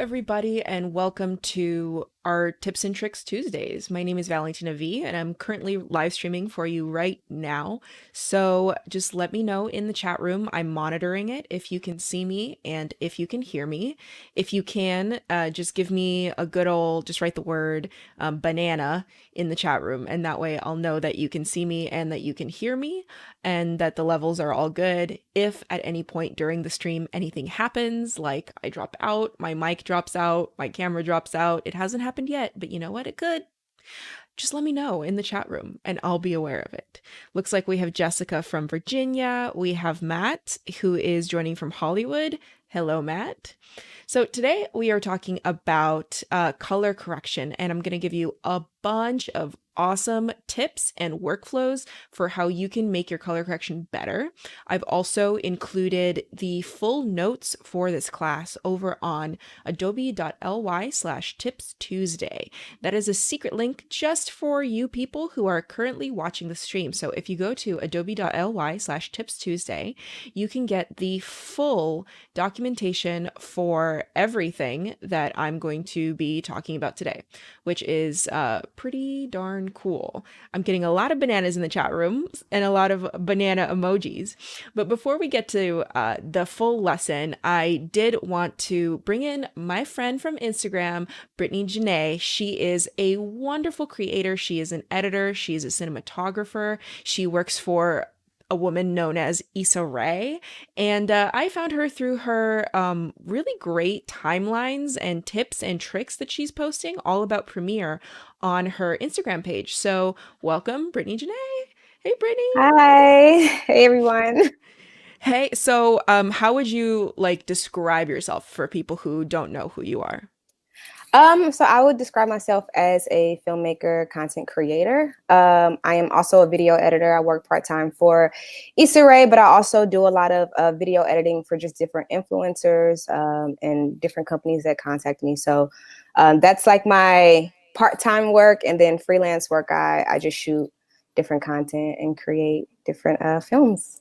everybody, and welcome to our Tips and Tricks Tuesdays. My name is Valentina Vee, and I'm currently live streaming for you right now. So just let me know in the chat room. I'm monitoring it if you can see me and if you can hear me. If you can, just give me a good old, just write the word banana in the chat room, and that way I'll know that you can see me and that you can hear me and that the levels are all good. If at any point during the stream anything happens, like I drop out, my mic drops out, my camera drops out, it hasn't happened yet, but you know what? It could. Just let me know in the chat room and I'll be aware of it. Looks like we have Jessica from Virginia. We have Matt, who is joining from Hollywood. Hello, Matt. So today we are talking about color correction, and I'm going to give you a bunch of awesome tips and workflows for how you can make your color correction better. I've also included the full notes for this class over on adobe.ly/tipstuesday. That is a secret link just for you people who are currently watching the stream. So if you go to adobe.ly/tipstuesday, you can get the full documentation for everything that I'm going to be talking about today, which is pretty darn cool. I'm getting a lot of bananas in the chat room and a lot of banana emojis. But before we get to the full lesson, I did want to bring in my friend from Instagram, Brittany Janae. She is a wonderful creator. She is an editor. She is a cinematographer. She works for a woman known as Issa Rae. And I found her through her really great timelines and tips and tricks that she's posting all about Premiere on her Instagram page. So welcome, Brittany Janae. Hey, Brittany. Hi. Hey, everyone. Hey, so how would you like describe yourself for people who don't know who you are? So I would describe myself as a filmmaker, content creator. I am also a video editor. I work part-time for Issa Rae, but I also do a lot of video editing for just different influencers and different companies that contact me. So that's like my part-time work, and then freelance work, I just shoot different content and create different films.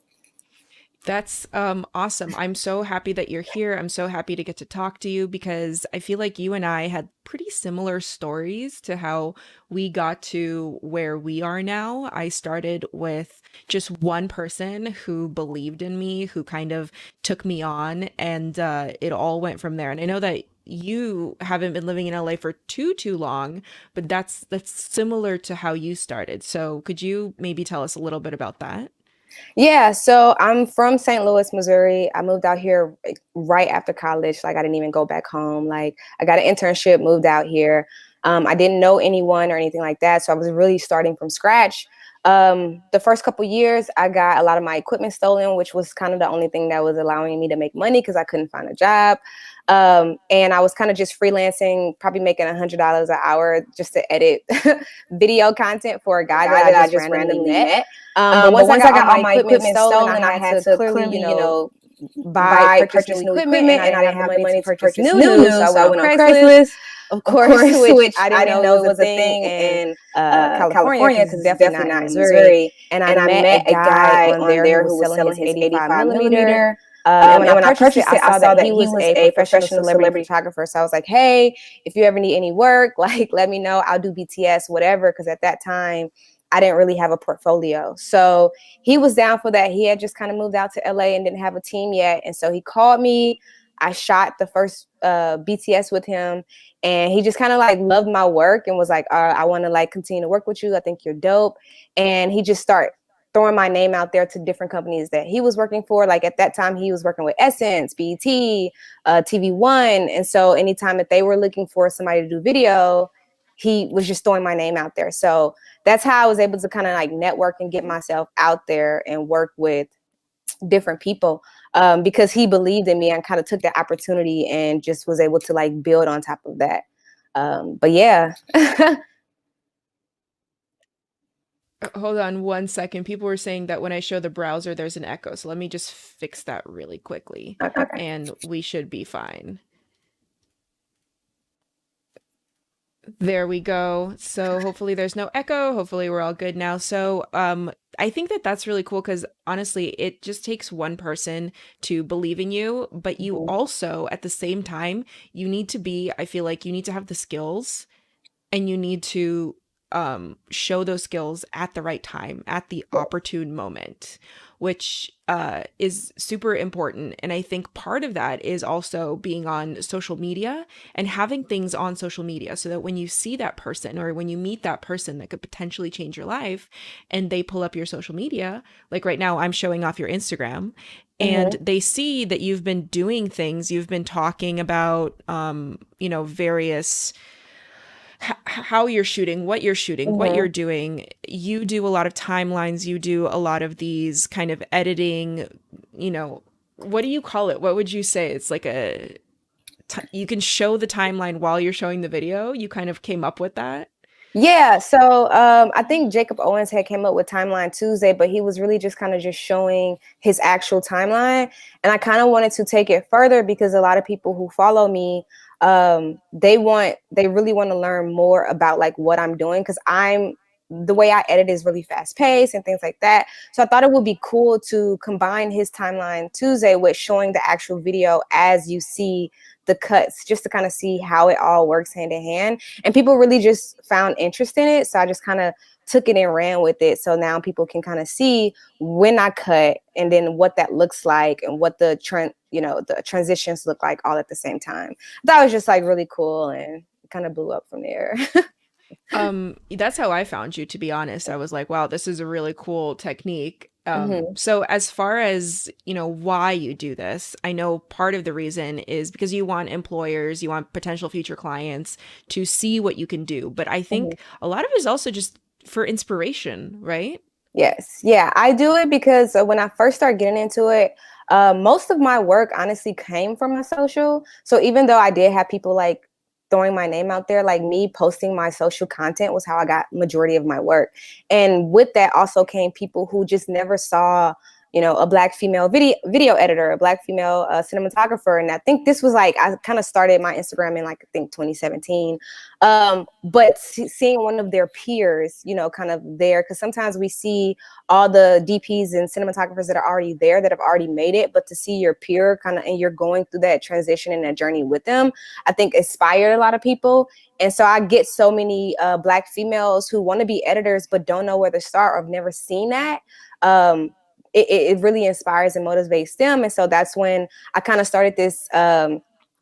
That's awesome. I'm so happy that you're here. I'm so happy to get to talk to you because I feel like you and I had pretty similar stories to how we got to where we are now. I started with just one person who believed in me, who kind of took me on, and it all went from there. And I know that you haven't been living in LA for too long, but that's similar to how you started. So could you maybe tell us a little bit about that? Yeah, so I'm from St. Louis, Missouri. I moved out here right after college. Like, I didn't even go back home. Like, I got an internship, moved out here. I didn't know anyone or anything like that, so I was really starting from scratch. The first couple years, I got a lot of my equipment stolen, which was kind of the only thing that was allowing me to make money because I couldn't find a job. And I was kind of just freelancing, probably making $100 an hour just to edit video content for a guy that I just randomly met. But once I got all my equipment stolen, I had to clearly, purchase new equipment, and I didn't have the money to purchase new. So I went on Craigslist, of course, which I didn't know was a thing in California, because it's definitely not in Missouri. And I met a guy on there who was selling his 85 millimeter. And when I purchased it, I saw that he was a professional celebrity photographer. So I was like, hey, if you ever need any work, like, let me know. I'll do BTS, whatever. Because at that time, I didn't really have a portfolio. So he was down for that. He had just kind of moved out to LA and didn't have a team yet. And so he called me. I shot the first BTS with him. And he just kind of like loved my work and was like, I want to like continue to work with you. I think you're dope. And he just started throwing my name out there to different companies that he was working for. Like, at that time, he was working with Essence, BET, TV1. And so anytime that they were looking for somebody to do video, he was just throwing my name out there. So that's how I was able to kind of like network and get myself out there and work with different people, because he believed in me and kind of took the opportunity and just was able to like build on top of that. But yeah. Hold on one second. People were saying that when I show the browser, there's an echo. So let me just fix that really quickly Okay. and we should be fine. There we go. So hopefully there's no echo. Hopefully we're all good now. So I think that that's really cool because honestly, it just takes one person to believe in you, but you Mhm. also at the same time, you need to be, I feel like you need to have the skills and you need to show those skills at the right time, at the opportune moment, which is super important. And I think part of that is also being on social media and having things on social media so that when you see that person or when you meet that person that could potentially change your life and they pull up your social media, like right now, I'm showing off your Instagram. And Mhm. they see that you've been doing things, you've been talking about, various how you're shooting, what you're Mhm. doing. You do a lot of timelines, you do a lot of these kind of editing, you know, what do you call it? What would you say? It's like you can show the timeline while you're showing the video. You kind of came up with that. Yeah, so I think Jacob Owens had came up with Timeline Tuesday, but he was really just kind of just showing his actual timeline. And I kind of wanted to take it further because a lot of people who follow me, they really want to learn more about like what I'm doing because the way I edit is really fast paced and things like that. So I thought it would be cool to combine his Timeline Tuesday with showing the actual video as you see the cuts, just to kind of see how it all works hand in hand. And people really just found interest in it. So I just kind of took it and ran with it. So now people can kind of see when I cut and then what that looks like and what the the transitions look like all at the same time. That was just like really cool and kind of blew up from there. That's how I found you, to be honest. I was like, wow, this is a really cool technique. Mm-hmm. So as far as, why you do this, I know part of the reason is because you want employers, you want potential future clients to see what you can do. But I Mm-hmm. think a lot of it is also just for inspiration, right? Yes. Yeah. I do it because when I first started getting into it, most of my work honestly came from my social. So even though I did have people like throwing my name out there, like me posting my social content was how I got majority of my work. And with that also came people who just never saw, a black female video editor, a black female cinematographer. And I think this was like, I kind of started my Instagram in like, I think 2017. But seeing one of their peers, kind of there, because sometimes we see all the DPs and cinematographers that are already there that have already made it, but to see your peer kind of and you're going through that transition and that journey with them, I think inspired a lot of people. And so I get so many black females who want to be editors but don't know where to start or have never seen that. It really inspires and motivates them. And so that's when I kind of started this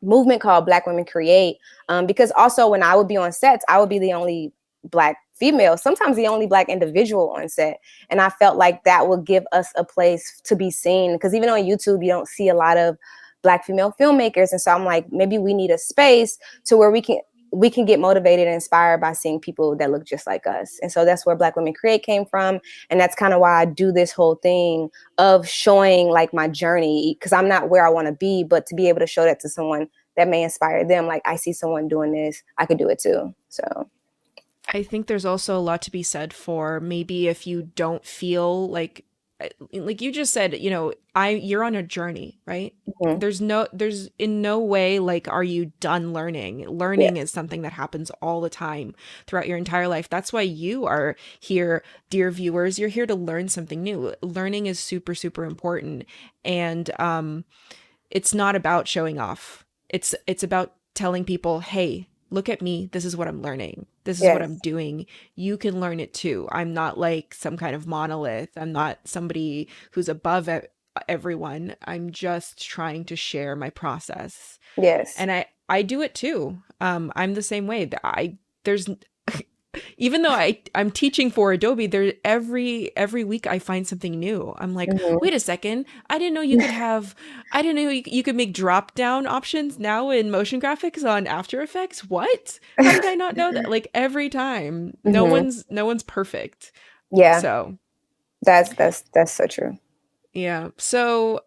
movement called Black Women Create. Because also when I would be on sets, I would be the only black female, sometimes the only black individual on set. And I felt like that would give us a place to be seen. Because even on YouTube, you don't see a lot of black female filmmakers. And so I'm like, maybe we need a space to where we can get motivated and inspired by seeing people that look just like us. And so that's where Black Women Create came from. And that's kind of why I do this whole thing of showing like my journey, because I'm not where I want to be, but to be able to show that to someone that may inspire them. Like, I see someone doing this, I could do it too. So I think there's also a lot to be said for maybe if you don't feel like you just said, you're on a journey, right? mhm. There's in no way like are you done learning. Yeah. Learning is something that happens all the time throughout your entire life. That's why you are here, dear viewers. You're here to learn something new. Learning is super, super important. And it's not about showing off. It's about telling people, "Hey, look at me. This is what I'm learning. This is what I'm Yes. doing. You can learn it too. I'm not like some kind of monolith. I'm not somebody who's above everyone. I'm just trying to share my process." Yes. And I do it too. I'm the same way. There's even though I'm teaching for Adobe, there every week I find something new. I'm like, Mhm. wait a second, I didn't know you could make drop down options now in motion graphics on After Effects. What? How did I not know that? Like every time, Mhm. no one's perfect. Yeah. So That's so true. yeah. So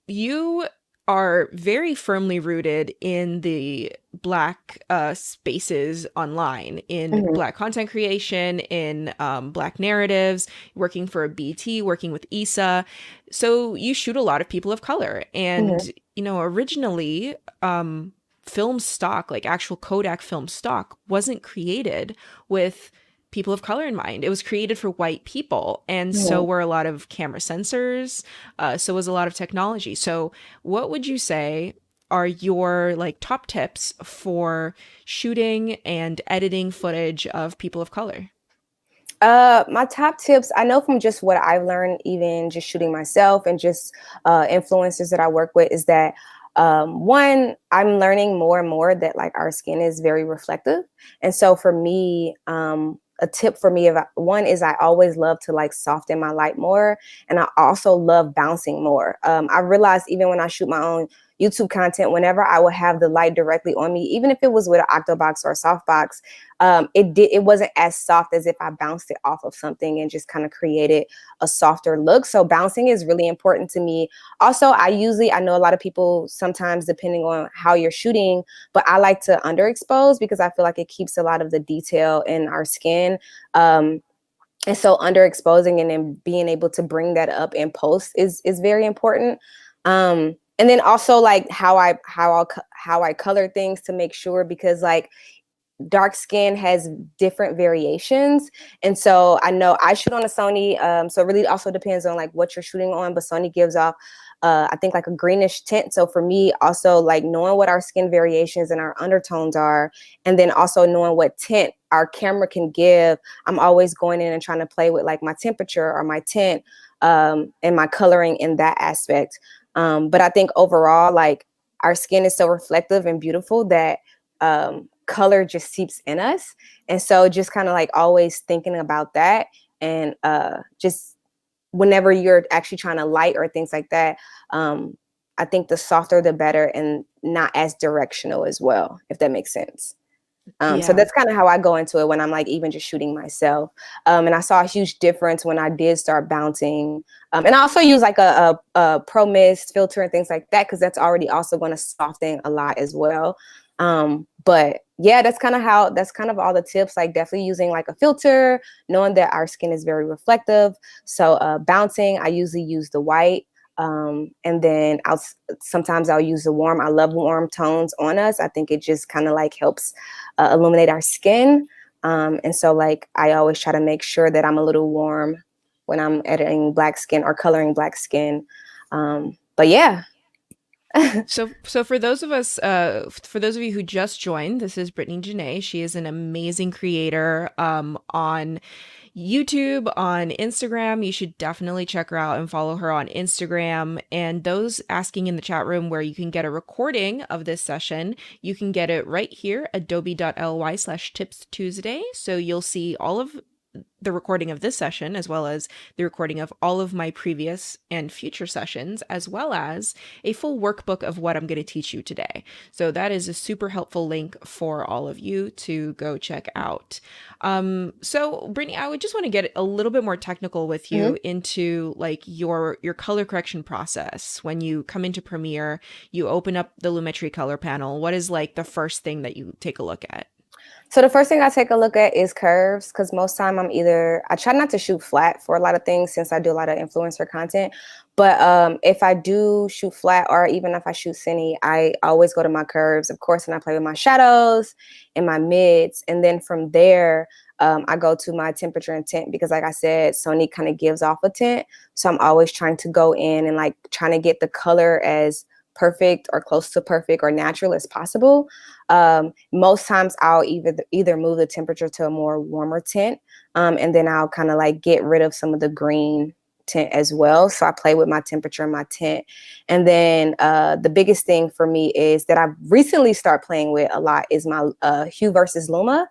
you are very firmly rooted in the black spaces online, in Mhm. black content creation, in black narratives, working for a BT, working with ISA. So you shoot a lot of people of color. Mhm. And, originally, film stock, like actual Kodak film stock, wasn't created with people of color in mind. It was created for white people. And so Mhm. were a lot of camera sensors. So was a lot of technology. So what would you say are your like top tips for shooting and editing footage of people of color? My top tips, I know from just what I've learned, even just shooting myself and just influencers that I work with, is that one, I'm learning more and more that like our skin is very reflective. And so for me, a tip for me, one is I always love to like soften my light more. And I also love bouncing more. I realized even when I shoot my own YouTube content, whenever I would have the light directly on me, even if it was with an octobox or a softbox, it wasn't as soft as if I bounced it off of something and just kind of created a softer look. So bouncing is really important to me. Also, I know a lot of people sometimes, depending on how you're shooting, but I like to underexpose because I feel like it keeps a lot of the detail in our skin. And so underexposing and then being able to bring that up in post is very important. And then also like how I color things to make sure, because like dark skin has different variations. And so I know I shoot on a Sony. So it really also depends on like what you're shooting on, but Sony gives off I think like a greenish tint. So for me, also like knowing what our skin variations and our undertones are, and then also knowing what tint our camera can give, I'm always going in and trying to play with like my temperature or my tint, and my coloring in that aspect. But I think overall, like our skin is so reflective and beautiful that color just seeps in us. And so just kind of like always thinking about that, and just whenever you're actually trying to light or things like that, I think the softer the better, and not as directional as well, if that makes sense. So Yeah. that's kind of how I go into it when I'm like even just shooting myself. And I saw a huge difference when I did start bouncing. And I also use like a pro mist filter and things like that, because that's already also going to soften a lot as well. But yeah, that's kind of all the tips, like definitely using like a filter, knowing that our skin is very reflective. So bouncing, I usually use the white. And then sometimes I'll use the warm. I love warm tones on us. I think it just kind of like helps illuminate our skin. And so like I always try to make sure that I'm a little warm when I'm editing black skin or coloring black skin. But yeah. So for those of you who just joined, this is Brittany Janae. She is an amazing creator on YouTube, on Instagram. You should definitely check her out and follow her on Instagram. And those asking in the chat room where you can get a recording of this session, you can get it right here, adobe.ly/tips Tuesday. So you'll see all of the recording of this session, as well as the recording of all of my previous and future sessions, as well as a full workbook of what I'm going to teach you today. So that is a super helpful link for all of you to go check out. So Brittany, I would just want to get a little bit more technical with Mhm. you into like your color correction process. When you come into Premiere, you open up the Lumetri color panel. What is like the first thing that you take a look at? So the first thing I take a look at is curves, because most time I try not to shoot flat for a lot of things since I do a lot of influencer content. But if I do shoot flat, or even if I shoot cine, I always go to my curves, of course, and I play with my shadows and my mids. And then from there, I go to my temperature and tint, because like I said, Sony kind of gives off a tint. So I'm always trying to go in and like trying to get the color as perfect or close to perfect or natural as possible. Most times I'll either move the temperature to a more warmer tint, and then I'll kind of like get rid of some of the green tint as well. So I play with my temperature and my tint. And then the biggest thing for me is that I've recently started playing with a lot is my Hue versus Luma,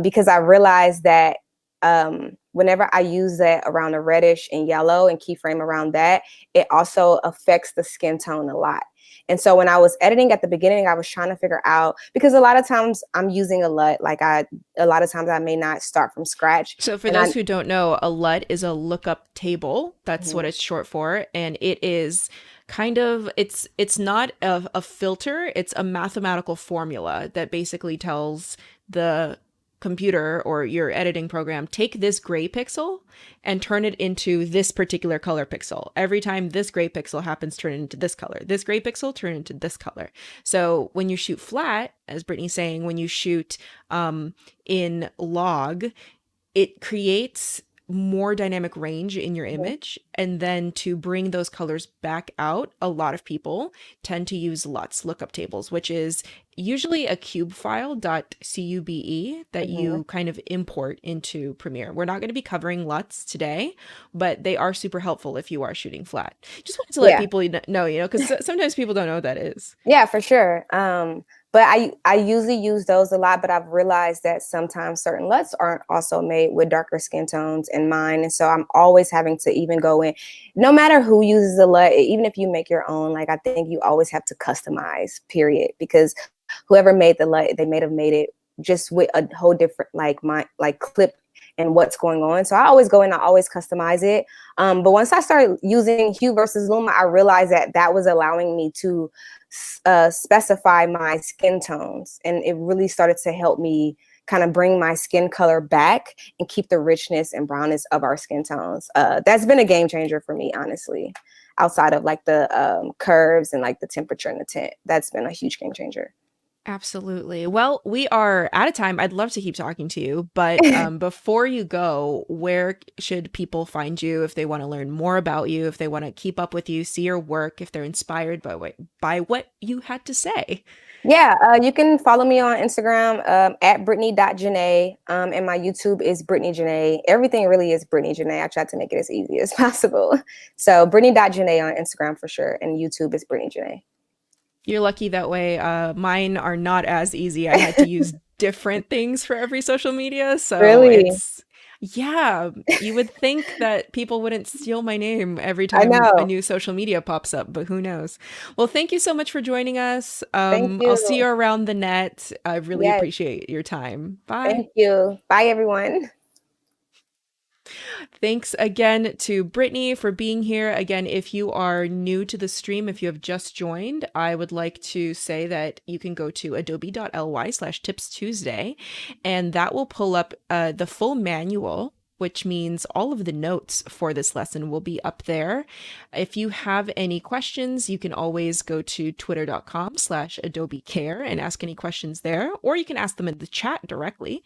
because I realized that whenever I use that around a reddish and yellow and keyframe around that, it also affects the skin tone a lot. And so when I was editing at the beginning, I was trying to figure out, because a lot of times I'm using a LUT, a lot of times I may not start from scratch. So for And those who don't know, a LUT is a lookup table. That's what Mhm. it's short for, and it is kind of it's not a filter. It's a mathematical formula that basically tells the computer or your editing program, take this gray pixel and turn it into this particular color pixel. Every time this gray pixel happens, turn it into this color. This gray pixel, turn it into this color. So when you shoot flat, as Brittany's saying, when you shoot in log, it creates more dynamic range in your image. And then to bring those colors back out, a lot of people tend to use LUTs, lookup tables, which is usually a cube file .cube that you kind of import into Premiere. We're not going to be covering LUTs today, but they are super helpful if you are shooting flat. Just wanted to let people know, because sometimes people don't know what that is. Yeah, for sure. But I usually use those a lot, but I've realized that sometimes certain LUTs aren't also made with darker skin tones in mind. And so I'm always having to even go in, no matter who uses a LUT, even if you make your own, like I think you always have to customize, period. Because whoever made the LUT, they may have made it just with a whole different clip and what's going on. So I always go in, I always customize it. But once I started using Hue versus Luma, I realized that was allowing me to specify my skin tones. And it really started to help me kind of bring my skin color back and keep the richness and brownness of our skin tones. That's been a game changer for me, honestly, outside of like the curves and like the temperature and the tint. That's been a huge game changer. Absolutely. Well, we are out of time. I'd love to keep talking to you, but before you go, where should people find you if they want to learn more about you, if they want to keep up with you, see your work, if they're inspired by what you had to say? Yeah, you can follow me on Instagram at Brittney.Janae, and my YouTube is Brittany Janae. Everything really is Brittany Janae. I tried to make it as easy as possible. So Brittney.Janae on Instagram for sure, and YouTube is Brittany Janae. You're lucky that way. Mine are not as easy. I had to use different things for every social media. So really? Yeah, you would think that people wouldn't steal my name every time a new social media pops up, but who knows? Well, thank you so much for joining us. Thank you. I'll see you around the net. I really appreciate your time. Bye. Thank you. Bye, everyone. Thanks again to Brittany for being here. Again, if you are new to the stream, if you have just joined, I would like to say that you can go to adobe.ly/tipstuesday, and that will pull up the full manual, which means all of the notes for this lesson will be up there. If you have any questions, you can always go to twitter.com/adobecare and ask any questions there, or you can ask them in the chat directly,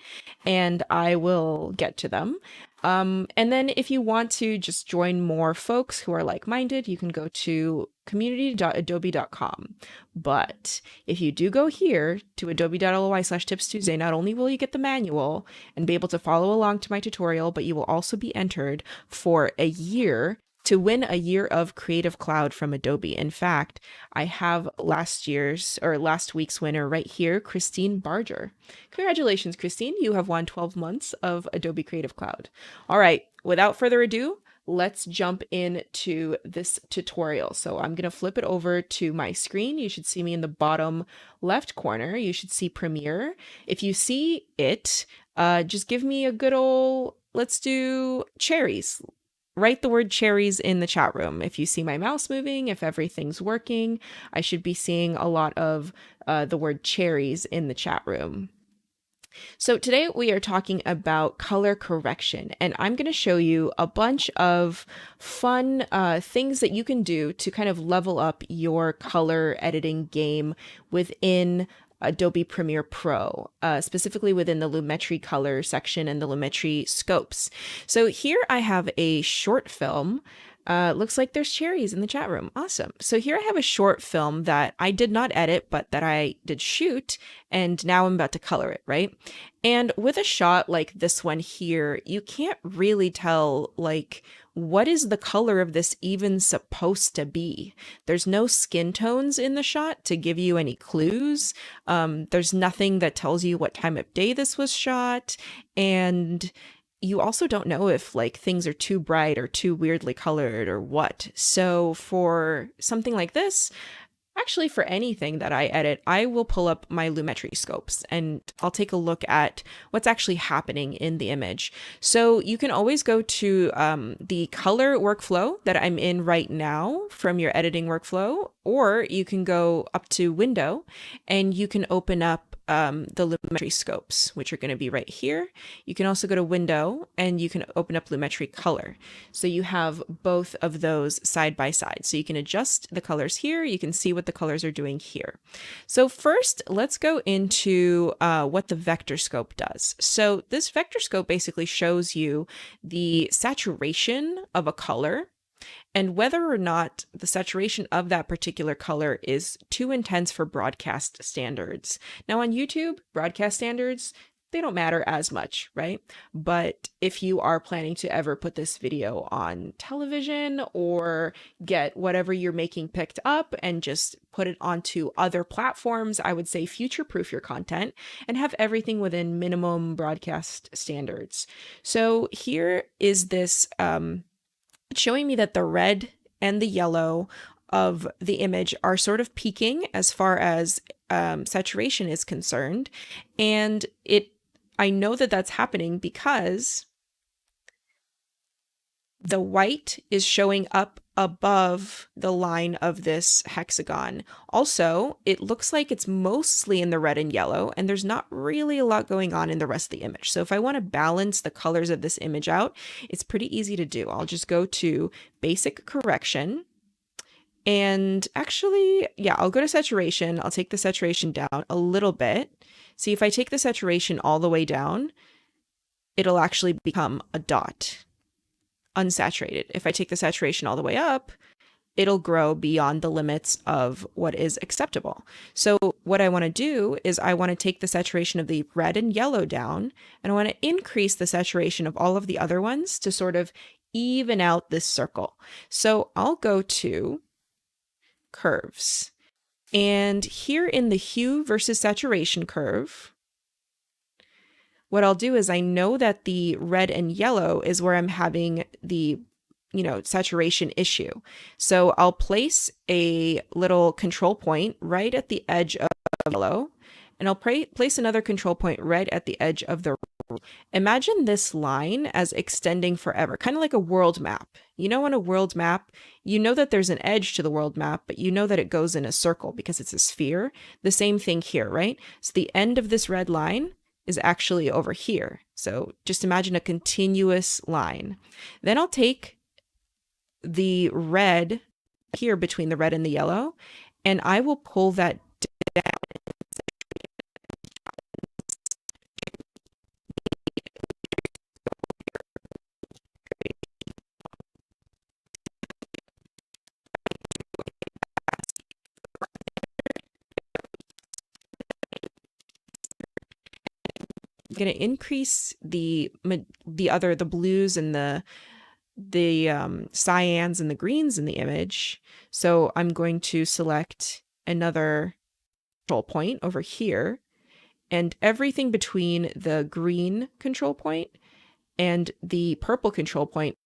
and I will get to them. And then if you want to just join more folks who are like-minded, you can go to community.adobe.com. But if you do go here to adobe.ly/tipstuesday, not only will you get the manual and be able to follow along to my tutorial, but you will also be entered for a year to win a year of Creative Cloud from Adobe. In fact, I have last week's winner right here, Christine Barger. Congratulations, Christine. You have won 12 months of Adobe Creative Cloud. All right, without further ado, let's jump into this tutorial. So I'm going to flip it over to my screen. You should see me in the bottom left corner. You should see Premiere. If you see it, just give me a good old, let's do cherries. Write the word cherries in the chat room. If you see my mouse moving, if everything's working, I should be seeing a lot of the word cherries in the chat room. So today we are talking about color correction, and I'm going to show you a bunch of fun things that you can do to kind of level up your color editing game within Adobe Premiere Pro, specifically within the Lumetri color section and the Lumetri scopes. So here I have a short film. Looks like there's cherries in the chat room. Awesome. So here I have a short film that I did not edit, but that I did shoot, and now I'm about to color it, right? And with a shot like this one here, you can't really tell, like, what is the color of this even supposed to be? There's no skin tones in the shot to give you any clues. There's nothing that tells you what time of day this was shot. And you also don't know if like things are too bright or too weirdly colored or what. So for something like this, actually for anything that I edit, I will pull up my Lumetri scopes and I'll take a look at what's actually happening in the image. So you can always go to the color workflow that I'm in right now from your editing workflow, or you can go up to Window and you can open up the Lumetri scopes, which are going to be right here. You can also go to Window and you can open up Lumetri Color. So you have both of those side by side. So you can adjust the colors here. You can see what the colors are doing here. So first, let's go into what the Vectorscope does. So this Vectorscope basically shows you the saturation of a color and whether or not the saturation of that particular color is too intense for broadcast standards. Now on YouTube, broadcast standards, they don't matter as much, right? But if you are planning to ever put this video on television or get whatever you're making picked up and just put it onto other platforms, I would say future-proof your content and have everything within minimum broadcast standards. So here is this showing me that the red and the yellow of the image are sort of peaking as far as saturation is concerned. And I know that that's happening because the white is showing up above the line of this hexagon. Also, it looks like it's mostly in the red and yellow, and there's not really a lot going on in the rest of the image. So if I want to balance the colors of this image out, it's pretty easy to do. I'll just go to Basic Correction. And actually, yeah, I'll go to Saturation. I'll take the saturation down a little bit. See, if I take the saturation all the way down, it'll actually become a dot. Unsaturated. If I take the saturation all the way up, it'll grow beyond the limits of what is acceptable. So what I want to do is I want to take the saturation of the red and yellow down, and I want to increase the saturation of all of the other ones to sort of even out this circle. So I'll go to Curves. And here in the Hue versus Saturation curve, what I'll do is I know that the red and yellow is where I'm having the, saturation issue. So I'll place a little control point right at the edge of yellow, and I'll place another control point right at the edge of the red. Imagine this line as extending forever, kind of like a world map. On a world map, you know that there's an edge to the world map, but you know that it goes in a circle because it's a sphere. The same thing here, right? So the end of this red line is actually over here. So just imagine a continuous line. Then I'll take the red here between the red and the yellow, and I will pull that down. I'm going to increase the blues and the cyans and the greens in the image. So I'm going to select another control point over here, and everything between the green control point and the purple control point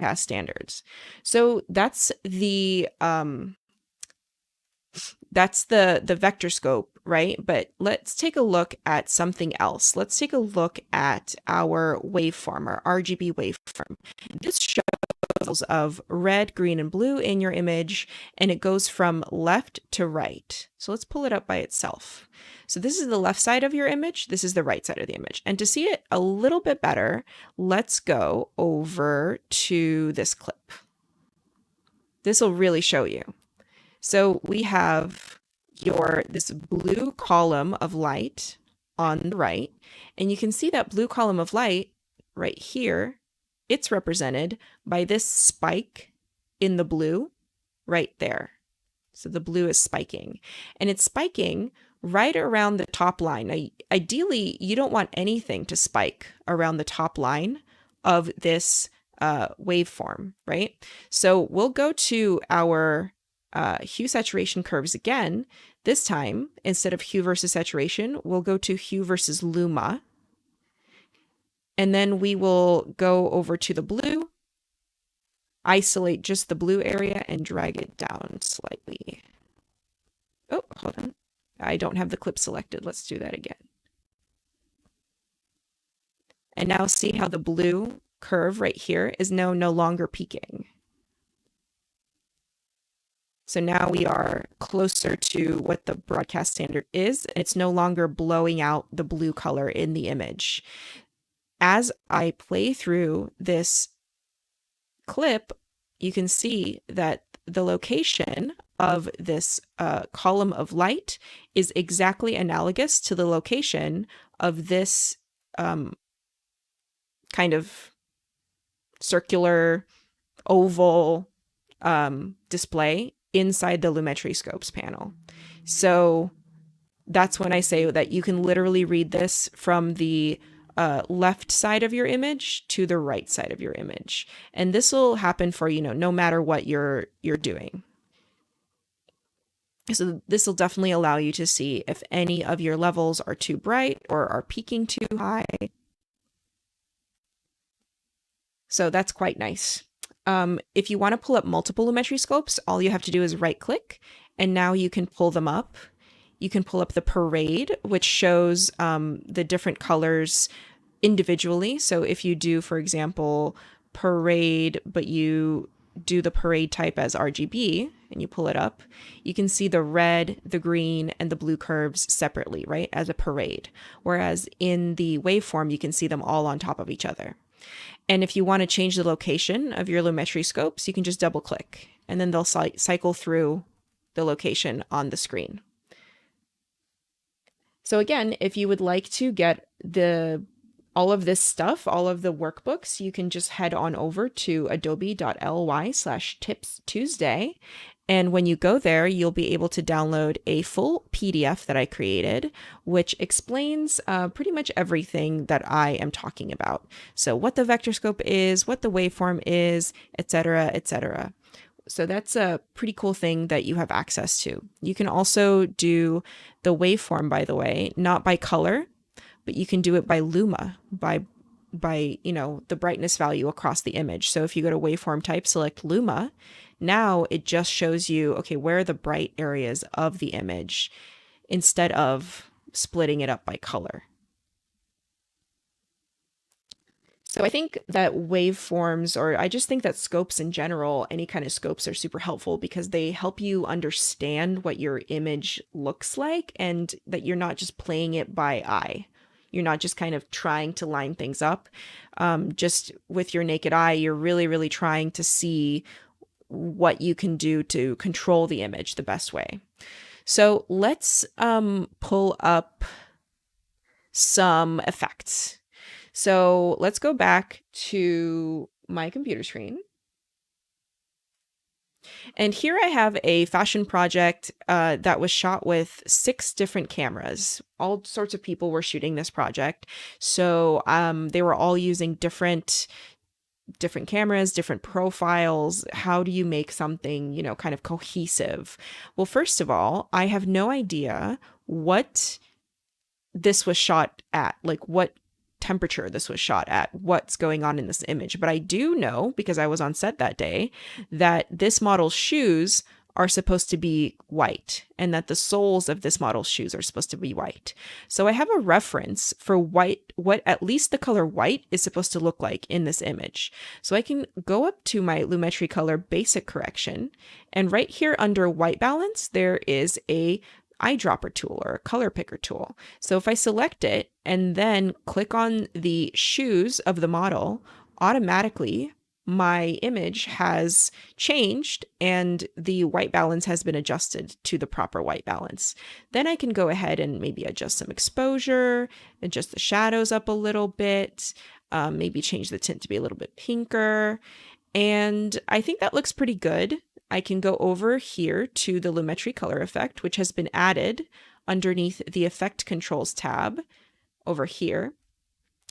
broadcast standards. So that's the Vectorscope, right? But let's take a look at something else. Let's take a look at our waveform, our RGB waveform. This shows of red, green, and blue in your image, and it goes from left to right. So let's pull it up by itself. So this is the left side of your image. This is the right side of the image. And to see it a little bit better, let's go over to this clip. This will really show you. So we have this blue column of light on the right, and you can see that blue column of light right here. It's represented by this spike in the blue right there. So the blue is spiking, and it's spiking right around the top line. Now, ideally, you don't want anything to spike around the top line of this waveform, right? So we'll go to our hue saturation curves again. This time, instead of hue versus saturation, we'll go to hue versus Luma. And then we will go over to the blue, isolate just the blue area, and drag it down slightly. Oh, hold on. I don't have the clip selected. Let's do that again. And now see how the blue curve right here is now no longer peaking. So now we are closer to what the broadcast standard is. It's no longer blowing out the blue color in the image. As I play through this clip, you can see that the location of this column of light is exactly analogous to the location of this kind of circular oval display inside the Lumetri scopes panel. So that's when I say that you can literally read this from the left side of your image to the right side of your image. And this will happen for, no matter what you're doing. So this will definitely allow you to see if any of your levels are too bright or are peaking too high. So that's quite nice. If you want to pull up multiple Lumetri scopes, all you have to do is right click, and now you can pull them up. You can pull up the parade, which shows the different colors individually. So if you do, for example, parade, but you do the parade type as RGB and you pull it up, you can see the red, the green, and the blue curves separately, right, as a parade. Whereas in the waveform, you can see them all on top of each other. And if you want to change the location of your Lumetri scopes, you can just double click and then they'll cycle through the location on the screen. So again, if you would like to get all of this stuff, all of the workbooks, you can just head on over to adobe.ly/tipstuesday. And when you go there, you'll be able to download a full PDF that I created, which explains pretty much everything that I am talking about. So what the Vectorscope is, what the waveform is, etc., etc. So that's a pretty cool thing that you have access to. You can also do the waveform, by the way, not by color, but you can do it by Luma, by the brightness value across the image. So if you go to waveform type, select Luma, now it just shows you, okay, where are the bright areas of the image instead of splitting it up by color. So I think that waveforms, or I just think that scopes in general, any kind of scopes are super helpful because they help you understand what your image looks like and that you're not just playing it by eye. You're not just kind of trying to line things up. Just with your naked eye, you're really, really trying to see what you can do to control the image the best way. So let's pull up some effects. So let's go back to my computer screen. And here I have a fashion project that was shot with 6 different cameras. All sorts of people were shooting this project. So they were all using different cameras, different profiles. How do you make something, kind of cohesive? Well, first of all, I have no idea what this was shot at, like what temperature this was shot at, what's going on in this image. But I do know, because I was on set that day, that this model's shoes are supposed to be white and that the soles of this model's shoes are supposed to be white. So I have a reference for white, what at least the color white is supposed to look like in this image. So I can go up to my Lumetri color basic correction, and right here under white balance, there is a eyedropper tool or a color picker tool. So if I select it and then click on the shoes of the model, automatically my image has changed and the white balance has been adjusted to the proper white balance. Then I can go ahead and maybe adjust some exposure, adjust the shadows up a little bit, maybe change the tint to be a little bit pinker. And I think that looks pretty good. I can go over here to the Lumetri color effect, which has been added underneath the effect controls tab over here.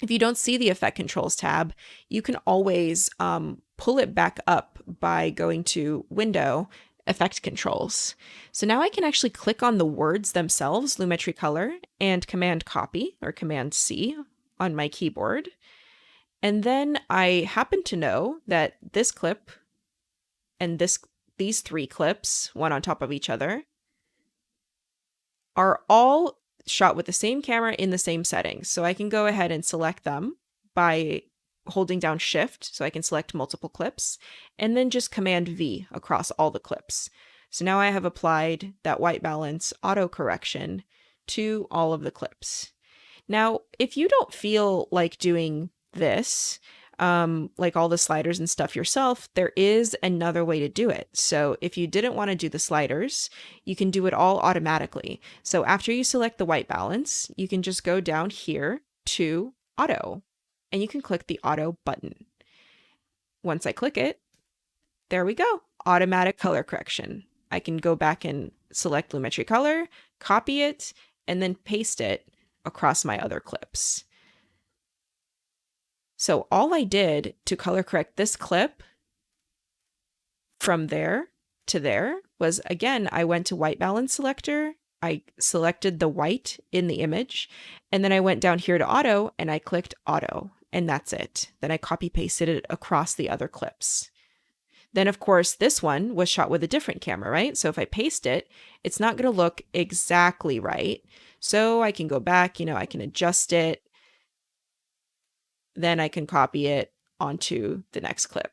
If you don't see the Effect Controls tab, you can always pull it back up by going to Window, Effect Controls. So now I can actually click on the words themselves, Lumetri Color, and Command Copy or Command C on my keyboard. And then I happen to know that this clip and these 3 clips, one on top of each other, are all shot with the same camera in the same settings. So I can go ahead and select them by holding down Shift, so I can select multiple clips, and then just Command V across all the clips. So now I have applied that white balance auto correction to all of the clips. Now, if you don't feel like doing this, like all the sliders and stuff yourself, there is another way to do it. So if you didn't want to do the sliders, you can do it all automatically. So after you select the white balance, you can just go down here to Auto, and you can click the Auto button. Once I click it, there we go, automatic color correction. I can go back and select Lumetri Color, copy it, and then paste it across my other clips. So all I did to color correct this clip from there to there was, again, I went to white balance selector, I selected the white in the image, and then I went down here to auto and I clicked auto, and that's it. Then I copy pasted it across the other clips. Then of course this one was shot with a different camera, right? So if I paste it, it's not going to look exactly right. So I can go back, I can adjust it. Then I can copy it onto the next clip.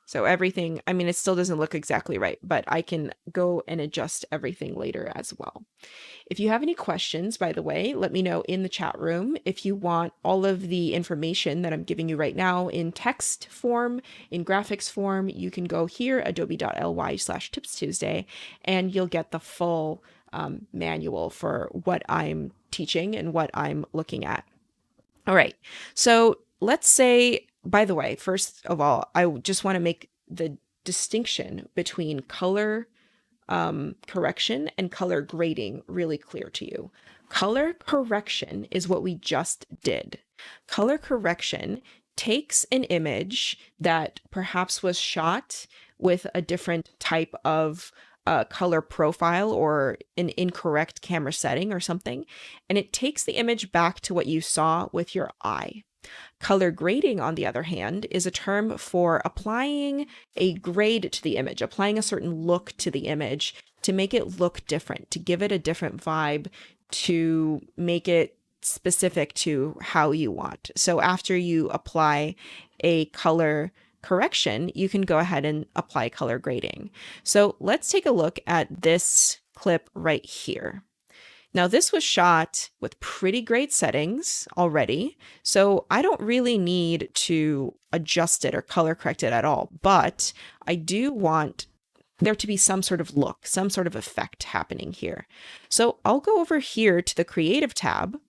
So everything, it still doesn't look exactly right, but I can go and adjust everything later as well. If you have any questions, by the way, let me know in the chat room. If you want all of the information that I'm giving you right now in text form, in graphics form, you can go here, adobe.ly/tipstuesday, and you'll get the full manual for what I'm teaching and what I'm looking at. All right, so let's say, by the way, first of all, I just want to make the distinction between color correction and color grading really clear to you. Color correction is what we just did. Color correction takes an image that perhaps was shot with a different type of color profile or an incorrect camera setting or something, and it takes the image back to what you saw with your eye. Color grading, on the other hand, is a term for applying a grade to the image, applying a certain look to the image to make it look different, to give it a different vibe, to make it specific to how you want. So after you apply a color correction, you can go ahead and apply color grading. So let's take a look at this clip right here. Now, this was shot with pretty great settings already, so I don't really need to adjust it or color correct it at all, but I do want there to be some sort of look, some sort of effect happening here. So I'll go over here to the Creative tab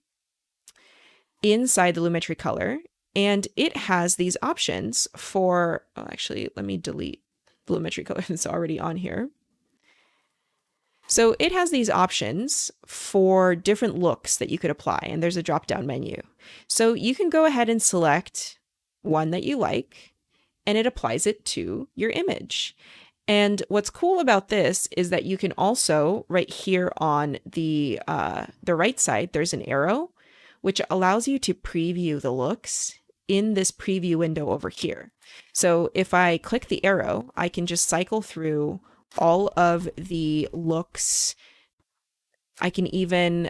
inside the Lumetri Color, and it has these options for, actually, let me delete the Lumetri Color that's already on here. So it has these options for different looks that you could apply, and there's a drop-down menu. So you can go ahead and select one that you like, and it applies it to your image. And what's cool about this is that you can also, right here on the right side, there's an arrow, which allows you to preview the looks in this preview window over here. So if I click the arrow, I can just cycle through all of the looks. I can even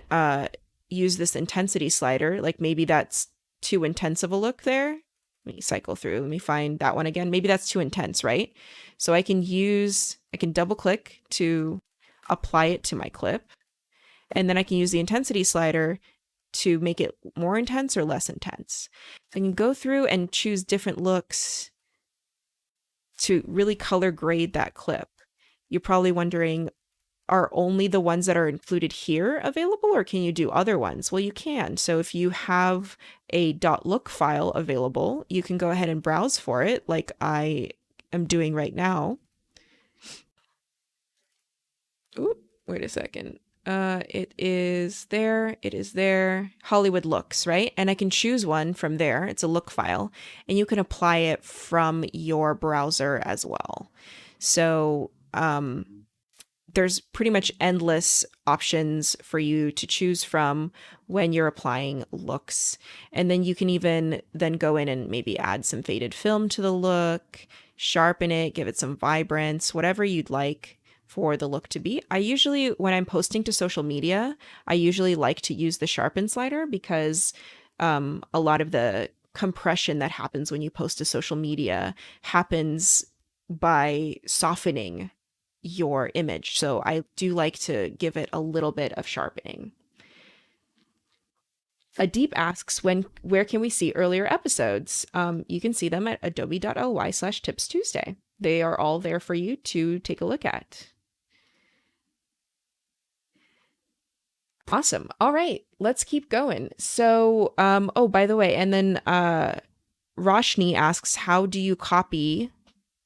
use this intensity slider, like maybe that's too intense of a look there. Let me cycle through, let me find that one again. Maybe that's too intense, right? So I can double click to apply it to my clip, and then I can use the intensity slider to make it more intense or less intense. So I can go through and choose different looks to really color grade that clip. You're probably wondering, are only the ones that are included here available, or can you do other ones? Well, you can. So if you have a .look file available, you can go ahead and browse for it like I am doing right now. Ooh, wait a second. It is there. It is there. Hollywood Looks, right? And I can choose one from there. It's a look file, and you can apply it from your browser as well. So there's pretty much endless options for you to choose from when you're applying looks. And then you can even then go in and maybe add some faded film to the look, sharpen it, give it some vibrance, whatever you'd like for the look to be. I usually, when I'm posting to social media, I usually like to use the sharpen slider because a lot of the compression that happens when you post to social media happens by softening your image. So I do like to give it a little bit of sharpening. Adeep asks, where can we see earlier episodes? You can see them at adobe.ly/tipstuesday. They are all there for you to take a look at. Awesome. All right, let's keep going. So, oh, by the way, and then Roshni asks, how do you copy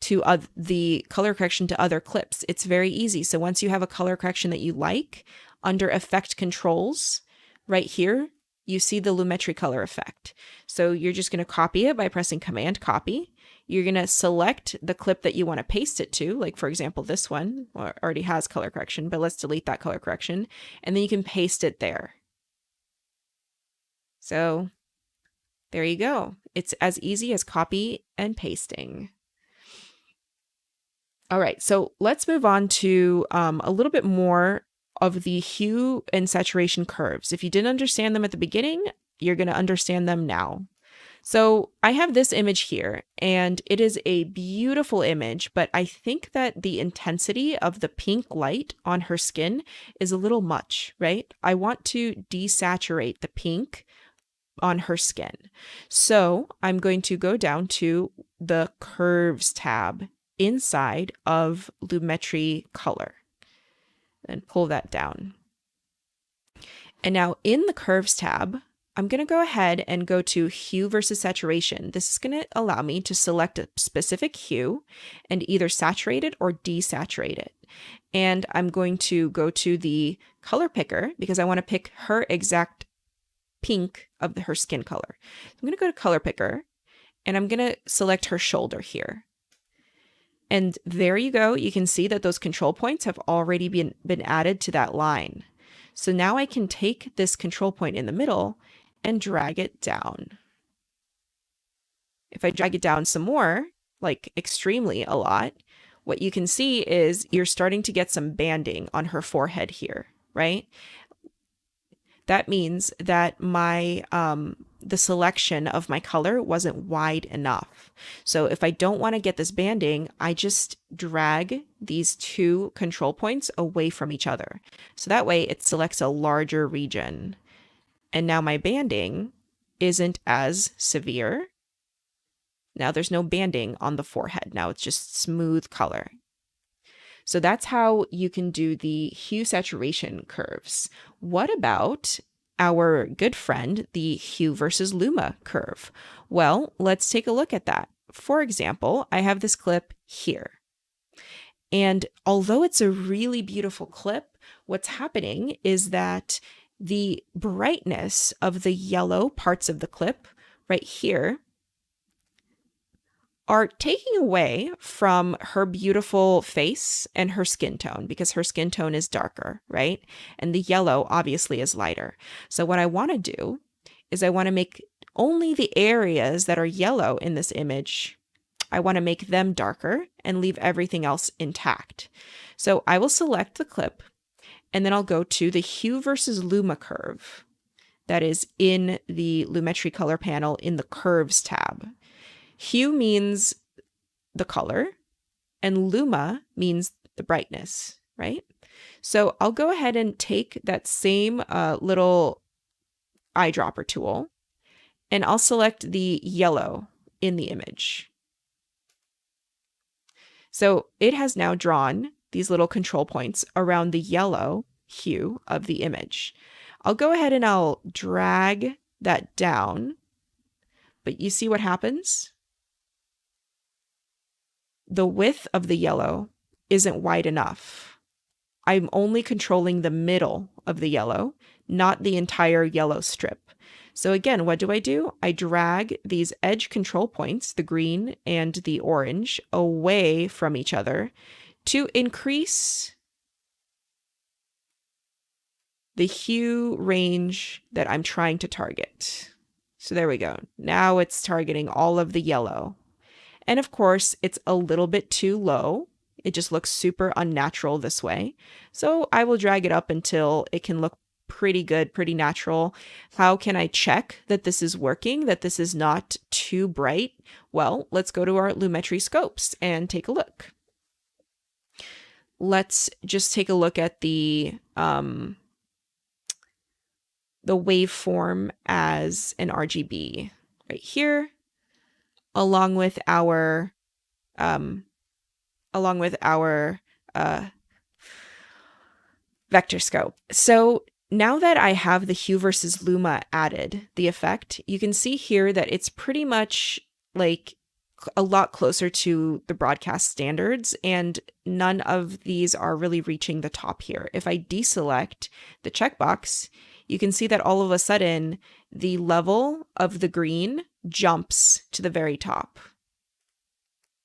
to the color correction to other clips? It's very easy. So once you have a color correction that you like, under Effect Controls, right here, you see the Lumetri color effect. So you're just going to copy it by pressing Command Copy. You're going to select the clip that you want to paste it to, like for example, this one already has color correction, but let's delete that color correction. And then you can paste it there. So there you go. It's as easy as copy and pasting. All right, so let's move on to a little bit more of the hue and saturation curves. If you didn't understand them at the beginning, you're going to understand them now. So I have this image here, and it is a beautiful image, but I think that the intensity of the pink light on her skin is a little much, right? I want to desaturate the pink on her skin. So I'm going to go down to the Curves tab inside of Lumetri color and pull that down. And now in the Curves tab, I'm going to go ahead and go to Hue versus Saturation. This is going to allow me to select a specific hue and either saturate it or desaturate it. And I'm going to go to the color picker because I want to pick her exact pink of her skin color. So I'm going to go to color picker and I'm going to select her shoulder here. And there you go. You can see that those control points have already been added to that line. So now I can take this control point in the middle and drag it down. If I drag it down some more, like extremely a lot, what you can see is you're starting to get some banding on her forehead here, right? That means that my the selection of my color wasn't wide enough. So if I don't want to get this banding, I just drag these two control points away from each other. So that way it selects a larger region. And now my banding isn't as severe. Now there's no banding on the forehead. Now it's just smooth color. So that's how you can do the hue saturation curves. What about our good friend, the hue versus Luma curve? Well, let's take a look at that. For example, I have this clip here. And although it's a really beautiful clip, what's happening is that the brightness of the yellow parts of the clip right here are taking away from her beautiful face and her skin tone because her skin tone is darker, right? And the yellow obviously is lighter. So what I want to do is I want to make only the areas that are yellow in this image, I want to make them darker and leave everything else intact. So I will select the clip and then I'll go to the Hue versus Luma curve that is in the Lumetri color panel in the Curves tab. Hue means the color and Luma means the brightness, right? So I'll go ahead and take that same little eyedropper tool and I'll select the yellow in the image. So it has now drawn these little control points around the yellow hue of the image. I'll go ahead and I'll drag that down, but you see what happens? The width of the yellow isn't wide enough. I'm only controlling the middle of the yellow, not the entire yellow strip. So again, what do? I drag these edge control points, the green and the orange, away from each other to increase the hue range that I'm trying to target. So there we go. Now it's targeting all of the yellow. And of course, it's a little bit too low. It just looks super unnatural this way. So I will drag it up until it can look pretty good, pretty natural. How can I check that this is working, that this is not too bright? Well, let's go to our Lumetri scopes and take a look. Let's just take a look at the waveform as an RGB right here, along with our Vectorscope. So now that I have the Hue versus Luma added, the effect, you can see here that it's pretty much like a lot closer to the broadcast standards, and none of these are really reaching the top here. If I deselect the checkbox, you can see that all of a sudden the level of the green jumps to the very top.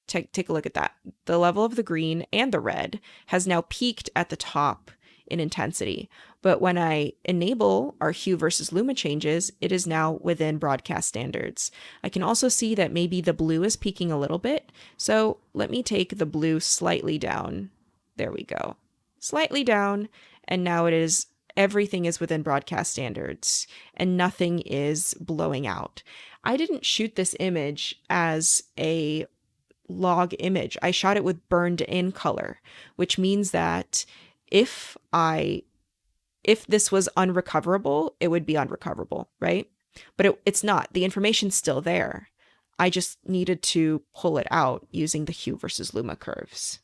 Take a look at that. The level of the green and the red has now peaked at the top in intensity. But when I enable our Hue versus Luma changes, it is now within broadcast standards. I can also see that maybe the blue is peaking a little bit. So let me take the blue slightly down. There we go. Slightly down. And now everything is within broadcast standards and nothing is blowing out. I didn't shoot this image as a log image. I shot it with burned in color, which means that if this was unrecoverable, it would be unrecoverable, right? But it's not. The information's still there. I just needed to pull it out using the Hue versus Luma curves.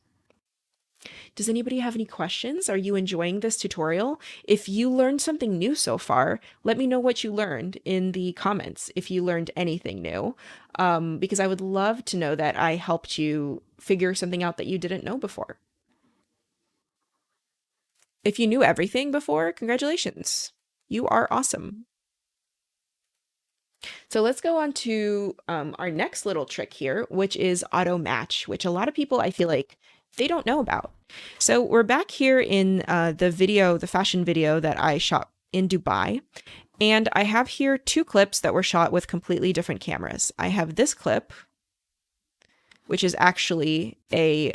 Does anybody have any questions? Are you enjoying this tutorial? If you learned something new so far, let me know what you learned in the comments if you learned anything new, because I would love to know that I helped you figure something out that you didn't know before. If you knew everything before, congratulations. You are awesome. So let's go on to our next little trick here, which is Automatch, which a lot of people, I feel like, they don't know about. So we're back here in the fashion video that I shot in Dubai. And I have here two clips that were shot with completely different cameras. I have this clip, which is actually a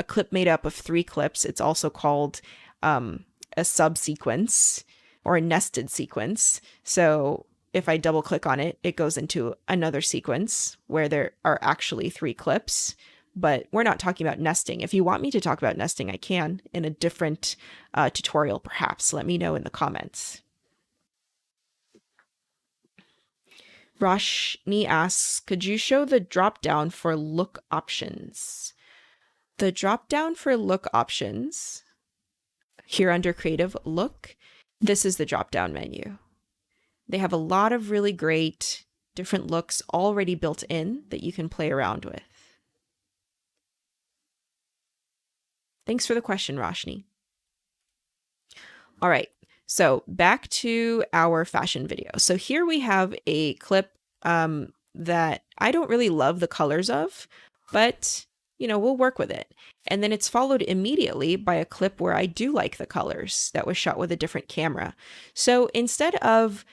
clip made up of 3 clips. It's also called a subsequence or a nested sequence. So if I double click on it, it goes into another sequence where there are actually 3 clips, but we're not talking about nesting. If you want me to talk about nesting, I can in a different tutorial, perhaps. Let me know in the comments. Roshni asks, could you show the drop down for look options? The drop down for look options here under creative look, this is the drop down menu. They have a lot of really great different looks already built in that you can play around with. Thanks for the question, Roshni. All right, so back to our fashion video. So here we have a clip that I don't really love the colors of, but we'll work with it. And then it's followed immediately by a clip where I do like the colors that was shot with a different camera. So instead of,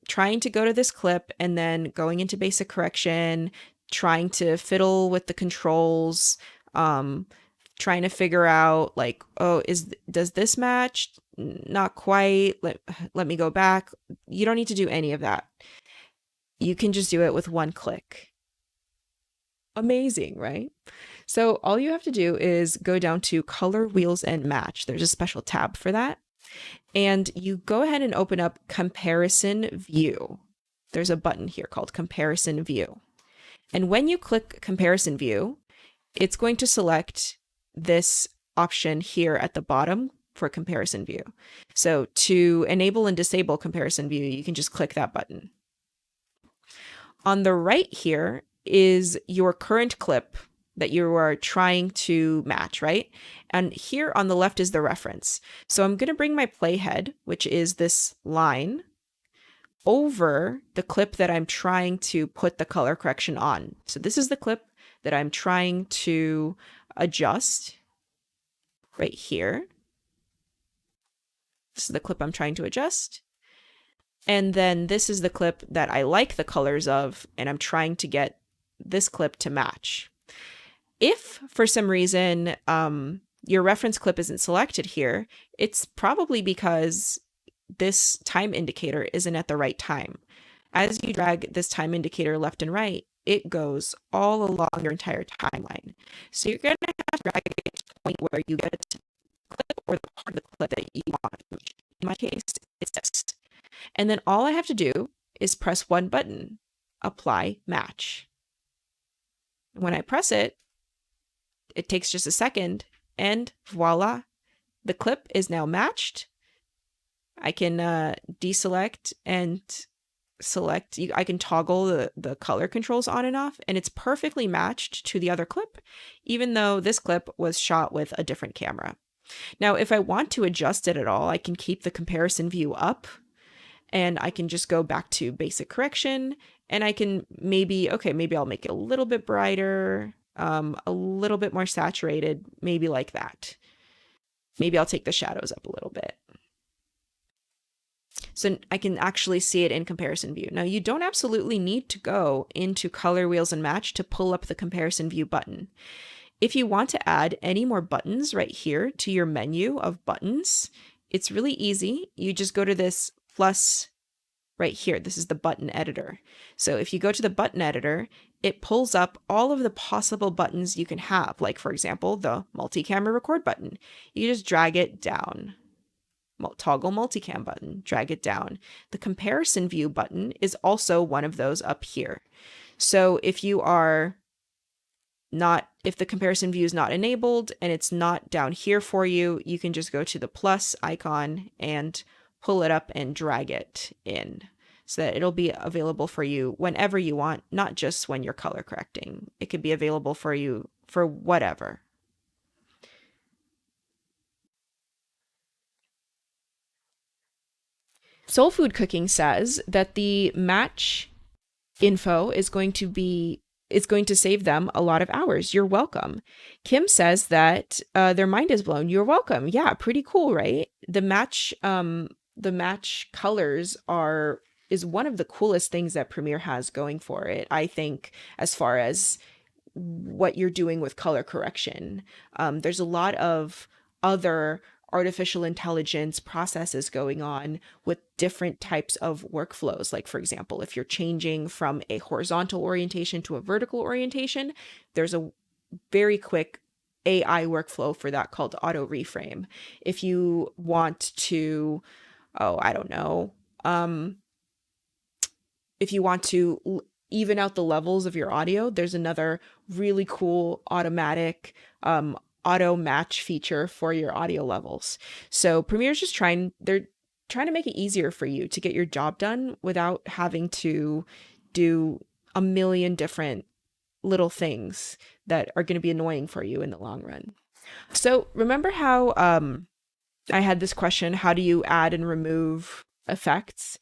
trying to go to this clip and then going into basic correction, trying to fiddle with the controls, trying to figure out like, oh, does this match? Not quite. Let me go back. You don't need to do any of that. You can just do it with one click. Amazing, right? So all you have to do is go down to color, wheels, and match. There's a special tab for that. And you go ahead and open up comparison view. There's a button here called comparison view. And when you click comparison view, it's going to select this option here at the bottom for comparison view. So to enable and disable comparison view, you can just click that button. On the right here is your current clip that you are trying to match, right? And here on the left is the reference. So I'm going to bring my playhead, which is this line, over the clip that I'm trying to put the color correction on. So this is the clip that I'm trying to adjust right here. This is the clip I'm trying to adjust. And then this is the clip that I like the colors of, and I'm trying to get this clip to match. If for some reason your reference clip isn't selected here, it's probably because this time indicator isn't at the right time. As you drag this time indicator left and right, it goes all along your entire timeline. So you're going to have to drag it to the point where you get the clip or the part of the clip that you want. In my case, it's this. And then all I have to do is press one button, apply match. When I press it, it takes just a second, and voila, the clip is now matched. I can deselect and select. I can toggle the color controls on and off, and it's perfectly matched to the other clip, even though this clip was shot with a different camera. Now, if I want to adjust it at all, I can keep the comparison view up, and I can just go back to basic correction, and I can maybe I'll make it a little bit brighter, a little bit more saturated, maybe like that. Maybe I'll take the shadows up a little bit. So I can actually see it in comparison view. Now, you don't absolutely need to go into color wheels and match to pull up the comparison view button. If you want to add any more buttons right here to your menu of buttons, it's really easy. You just go to this plus right here. This is the button editor. So if you go to the button editor, it pulls up all of the possible buttons you can have. Like, for example, the multi-camera record button. You just drag it down. Toggle multicam button, drag it down. The comparison view button is also one of those up here. So if the comparison view is not enabled and it's not down here for you, you can just go to the plus icon and pull it up and drag it in so that it'll be available for you whenever you want, not just when you're color correcting. It could be available for you for whatever. Soul Food Cooking says that the match info is going to save them a lot of hours. You're welcome. Kim says that their mind is blown. You're welcome. Yeah, pretty cool, right? The match colors is one of the coolest things that Premiere has going for it, I think, as far as what you're doing with color correction. There's a lot of other artificial intelligence processes going on with different types of workflows. Like, for example, if you're changing from a horizontal orientation to a vertical orientation, there's a very quick AI workflow for that called auto reframe. If you want to, if you want to even out the levels of your audio, there's another really cool automatic auto match feature for your audio levels. So Premiere's they're trying to make it easier for you to get your job done without having to do a million different little things that are going to be annoying for you in the long run. So remember how I had this question, how do you add and remove effects?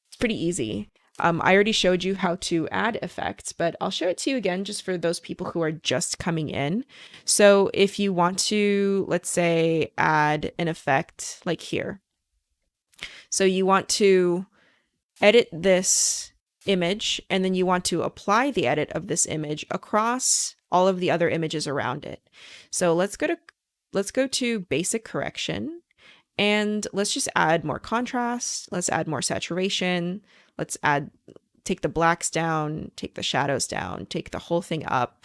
It's pretty easy. I already showed you how to add effects, but I'll show it to you again just for those people who are just coming in. So if you want to, let's say, add an effect like here. So you want to edit this image, and then you want to apply the edit of this image across all of the other images around it. So let's go to basic correction, and let's just add more contrast. Let's add more saturation. Take the blacks down, take the shadows down, take the whole thing up,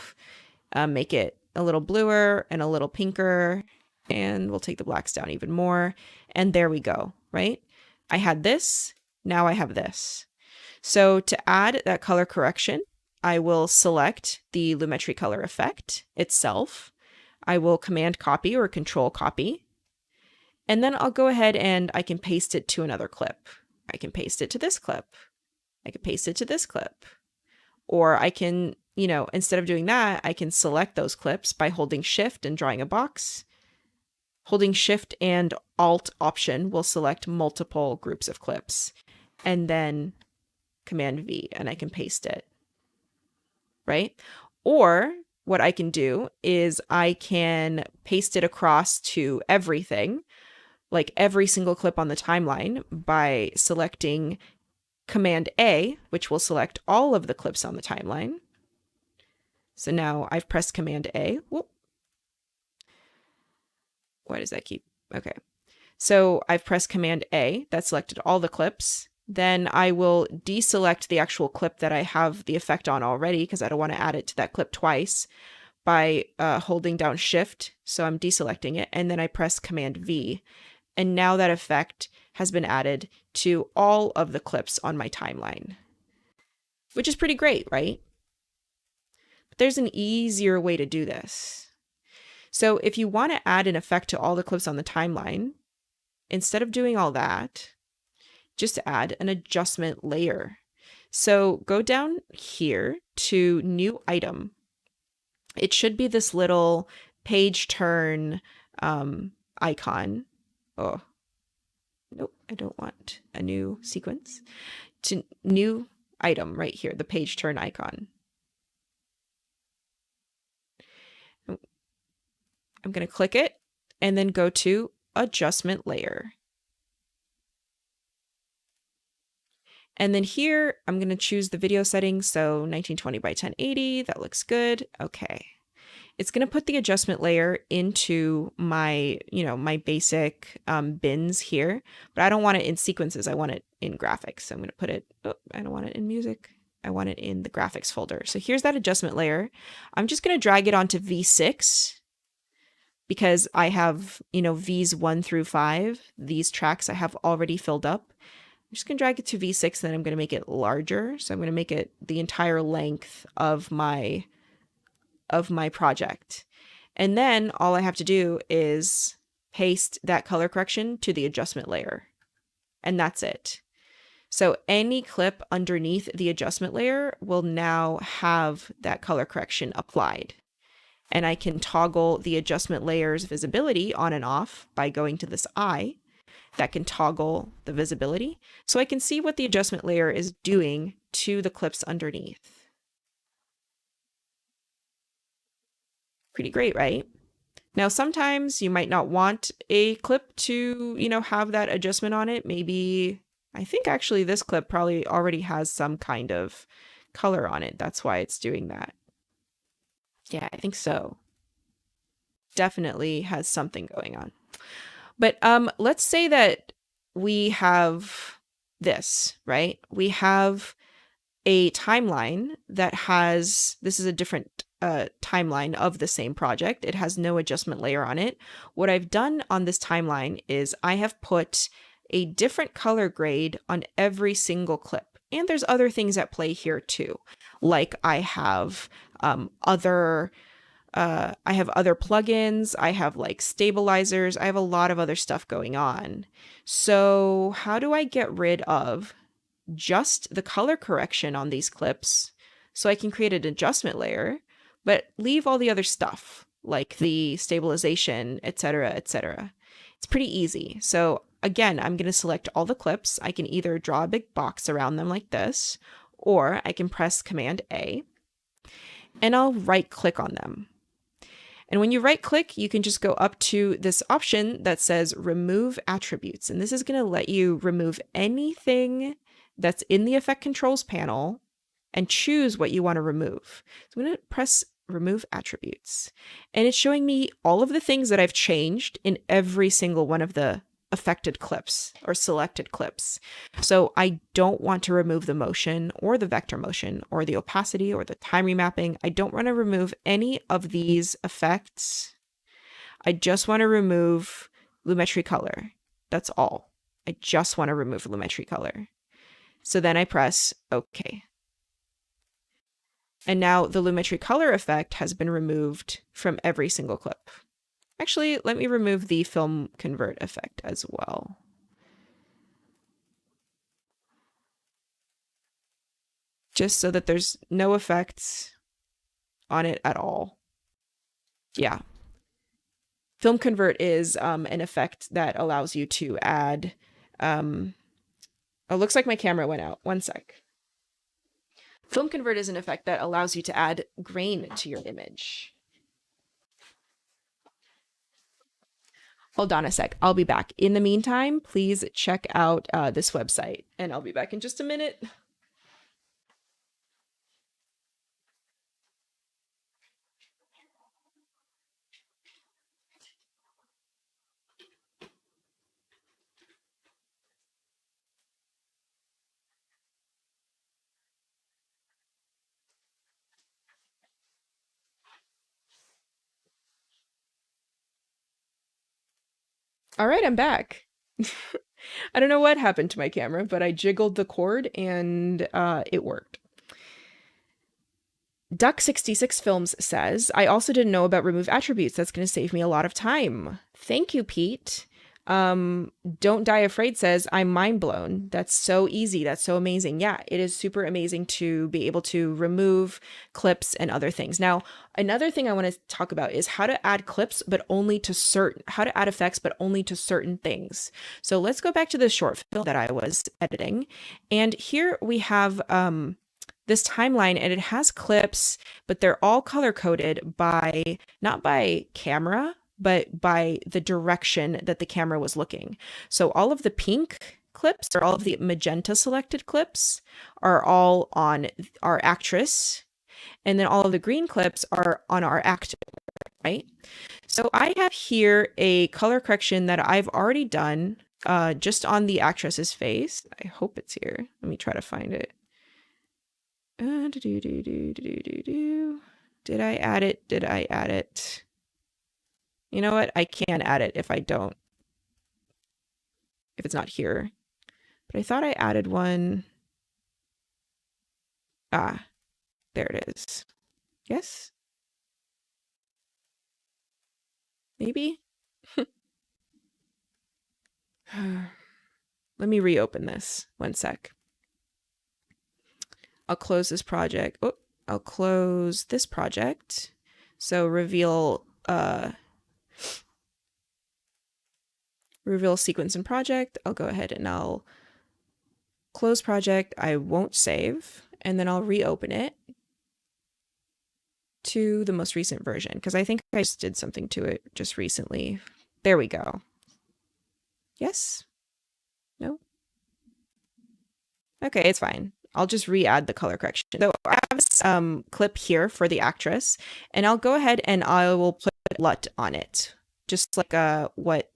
make it a little bluer and a little pinker, and we'll take the blacks down even more. And there we go, right? I had this, now I have this. So to add that color correction, I will select the Lumetri color effect itself. I will command copy or control copy. And then I'll go ahead and I can paste it to another clip. I can paste it to this clip. I can paste it to this clip. Or I can instead of doing that, I can select those clips by holding Shift and drawing a box. Holding Shift and Alt Option will select multiple groups of clips, and then Command V, and I can paste it, right? Or what I can do is I can paste it across to everything, like every single clip on the timeline, by selecting Command A, which will select all of the clips on the timeline. So now I've pressed Command A. Whoop. Why does that keep? Okay. So I've pressed Command A. That selected all the clips. Then I will deselect the actual clip that I have the effect on already because I don't want to add it to that clip twice by holding down Shift. So I'm deselecting it. And then I press Command V. And now that effect has been added to all of the clips on my timeline, which is pretty great, right? But there's an easier way to do this. So if you want to add an effect to all the clips on the timeline, instead of doing all that, just add an adjustment layer. So go down here to New Item. It should be this little page turn icon. Oh, nope, I don't want a new sequence. To New Item right here, the page turn icon. I'm going to click it and then go to Adjustment Layer. And then here, I'm going to choose the video settings. So 1920 by 1080, that looks good. Okay. It's going to put the adjustment layer into my, my basic bins here, but I don't want it in sequences. I want it in graphics. So I'm going to put it, I don't want it in music. I want it in the graphics folder. So here's that adjustment layer. I'm just going to drag it onto V6 because I have, Vs 1 through 5. These tracks I have already filled up. I'm just going to drag it to V6, then I'm going to make it larger. So I'm going to make it the entire length of my project. And then all I have to do is paste that color correction to the adjustment layer. And that's it. So any clip underneath the adjustment layer will now have that color correction applied. And I can toggle the adjustment layer's visibility on and off by going to this eye that can toggle the visibility. So I can see what the adjustment layer is doing to the clips underneath. Pretty great, right? Now, sometimes you might not want a clip to, have that adjustment on it. Maybe, I think actually this clip probably already has some kind of color on it. That's why it's doing that. Yeah, I think so. Definitely has something going on. But let's say that we have this, right? We have a timeline that has, this is a different timeline of the same project. It has no adjustment layer on it. What I've done on this timeline is I have put a different color grade on every single clip. And there's other things at play here too. Like I have other plugins, I have like stabilizers, I have a lot of other stuff going on. So how do I get rid of just the color correction on these clips so I can create an adjustment layer, but leave all the other stuff like the stabilization, etc., etc. It's pretty easy. So again, I'm going to select all the clips. I can either draw a big box around them like this, or I can press Command A and I'll right click on them. And when you right click, you can just go up to this option that says Remove Attributes. And this is going to let you remove anything that's in the Effect Controls panel and choose what you want to remove. So I'm going to press Remove Attributes. And it's showing me all of the things that I've changed in every single one of the affected clips or selected clips. So I don't want to remove the motion or the vector motion or the opacity or the time remapping. I don't want to remove any of these effects. I just want to remove Lumetri color. That's all. I just want to remove Lumetri color. So then I press OK. And now the Lumetri color effect has been removed from every single clip. Actually, let me remove the film convert effect as well. Just so that there's no effects on it at all. Yeah. Film convert is an effect that allows you to add, oh, looks like my camera went out. One sec. Film convert is an effect that allows you to add grain to your image. Hold on a sec. I'll be back. In the meantime, please check out this website, and I'll be back in just a minute. All right, I'm back. I don't know what happened to my camera, but I jiggled the cord and it worked. Duck66 Films says, I also didn't know about remove attributes. That's going to save me a lot of time. Thank you, Pete. Don't Die Afraid says, I'm mind blown. That's so easy. That's so amazing. Yeah, it is super amazing to be able to remove clips and other things. Now, another thing I want to talk about is how to add clips, but only to how to add effects, but only to certain things. So let's go back to the short film that I was editing. And here we have, this timeline, and it has clips, but they're all color coded by, not by camera, but by the direction that the camera was looking. So all of the pink clips, or all of the magenta selected clips, are all on our actress, and then all of the green clips are on our actor, right? So I have here a color correction that I've already done just on the actress's face. I hope it's here. Let me try to find it. Did I add it? Did I add it? You know what? I can add it if it's not here. But I thought I added one. Ah, there it is. Yes? Maybe? Let me reopen this. One sec. I'll close this project. Oh, I'll close this project. So reveal sequence and project. I'll go ahead and I'll close project. I won't save, and then I'll reopen it to the most recent version, because I think I just did something to it just recently. There we go. Yes? No? Okay, it's fine. I'll just re-add the color correction. So I have this clip here for the actress, and I'll go ahead and I will put LUT on it, just like what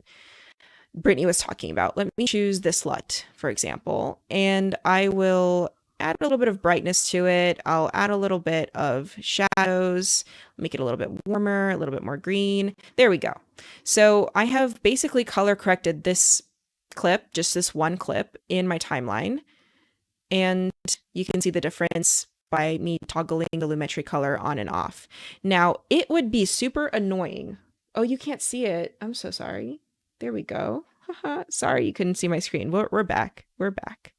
Brittany was talking about. Let me choose this LUT, for example, and I will add a little bit of brightness to it. I'll add a little bit of shadows, make it a little bit warmer, a little bit more green. There we go. So I have basically color corrected this clip, just this one clip, in my timeline. And you can see the difference by me toggling the Lumetri color on and off. Now, it would be super annoying. Oh, you can't see it. I'm so sorry. There we go. Sorry, you couldn't see my screen. We're back. We're back.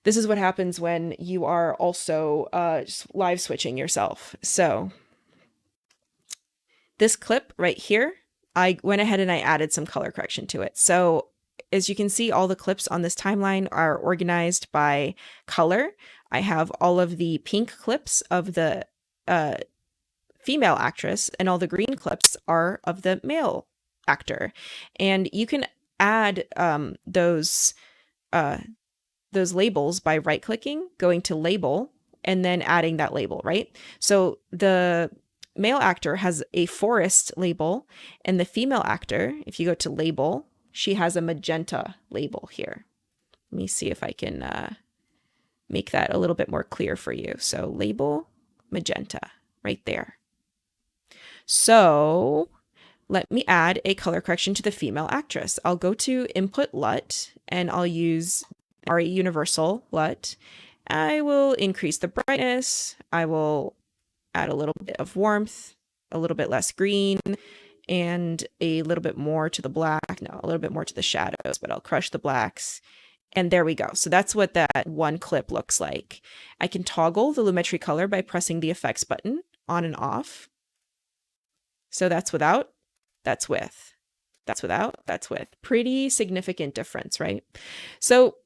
This is what happens when you are also just live switching yourself. So this clip right here, I went ahead and I added some color correction to it. So as you can see, all the clips on this timeline are organized by color. I have all of the pink clips of the female actress, and all the green clips are of the male actor. And you can add those labels by right-clicking, going to label, and then adding that label, right? So the male actor has a forest label, and the female actor, if you go to label, she has a magenta label here. Let me see if I can make that a little bit more clear for you. So label, magenta, right there. So let me add a color correction to the female actress. I'll go to Input LUT, and I'll use our universal LUT. I will increase the brightness. I will add a little bit of warmth, a little bit less green, and a little bit more to the black. No, a little bit more to the shadows, but I'll crush the blacks And there we go. So that's what that one clip looks like. I can toggle the Lumetri color by pressing the effects button on and off. So that's without, that's with, that's without, that's with. Pretty significant difference, right? So